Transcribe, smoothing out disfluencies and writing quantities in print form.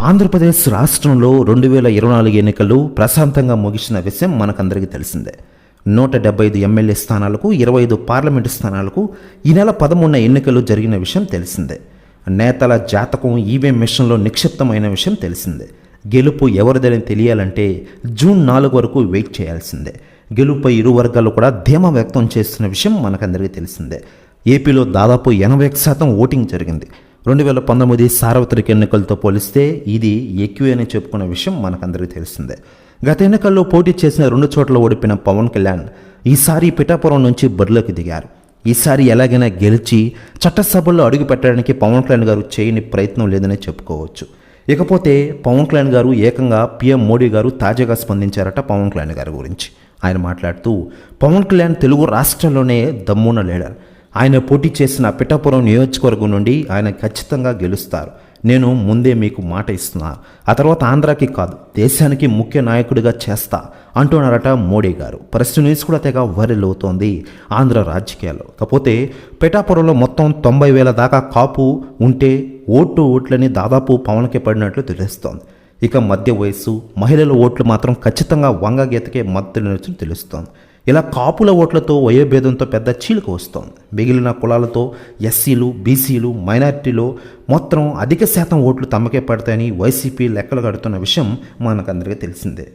ఆంధ్రప్రదేశ్ రాష్ట్రంలో 2024 ఎన్నికలు ప్రశాంతంగా ముగిసిన విషయం మనకందరికీ తెలిసిందే. 175 ఎమ్మెల్యే స్థానాలకు, 25 పార్లమెంటు స్థానాలకు ఈ నెల 13న ఎన్నికలు జరిగిన విషయం తెలిసిందే. నేతల జాతకం ఈవీఎం మిషన్లో నిక్షిప్తమైన విషయం తెలిసిందే. గెలుపు ఎవరిదని తెలియాలంటే జూన్ 4 వరకు వెయిట్ చేయాల్సిందే. గెలుపుపై ఇరు వర్గాలు కూడా ధీమా వ్యక్తం చేస్తున్న విషయం మనకందరికీ తెలిసిందే. ఏపీలో దాదాపు 81% ఓటింగ్ జరిగింది. 2019 సార్వత్రిక ఎన్నికలతో పోలిస్తే ఇది ఎక్కువే అని చెప్పుకున్న విషయం మనకందరికీ తెలిసిందే. గత ఎన్నికల్లో పోటీ చేసిన 2 చోట్ల ఓడిపోయిన పవన్ కళ్యాణ్ ఈసారి పిఠాపురం నుంచి బరిలోకి దిగారు. ఈసారి ఎలాగైనా గెలిచి చట్టసభల్లో అడుగు పెట్టడానికి పవన్ కళ్యాణ్ గారు చేయని ప్రయత్నం లేదని చెప్పుకోవచ్చు. ఇకపోతే పవన్ కళ్యాణ్ గారు ఏకంగా పీఎం మోడీ గారు తాజాగా స్పందించారట పవన్ కళ్యాణ్ గారి గురించి. ఆయన మాట్లాడుతూ పవన్ కళ్యాణ్ తెలుగు రాష్ట్రాల్లోనే దమ్మున లీడర్. ఆయన పోటీ చేసిన పిఠాపురం నియోజకవర్గం నుండి ఆయన ఖచ్చితంగా గెలుస్తారు. నేను ముందే మీకు మాట ఇస్తున్నా. ఆ తర్వాత ఆంధ్రాకి కాదు దేశానికి ముఖ్య నాయకుడిగా చేస్తా అంటున్నారట మోడీ గారు. ప్రెస్ న్యూస్ కూడా తెగ వైరల్ అవుతోంది ఆంధ్ర రాజకీయాల్లో. కాకపోతే పిఠాపురంలో మొత్తం 90,000 దాకా కాపు ఉంటే ఓట్లని దాదాపు పవన్కి పడినట్లు తెలుస్తోంది. ఇక మధ్య వయస్సు మహిళల ఓట్లు మాత్రం ఖచ్చితంగా వంగగీతకే మద్దతు తెలుస్తోంది. ఇలా కాపుల ఓట్లతో వయోభేదంతో పెద్ద చీలిక వస్తోంది. మిగిలిన కులాలతో ఎస్సీలు, బీసీలు, మైనారిటీలో మొత్తం అధిక శాతం ఓట్లు తమకే పడతాయని వైసీపీ లెక్కలు కడుతున్న విషయం మనకందరికీ తెలిసిందే.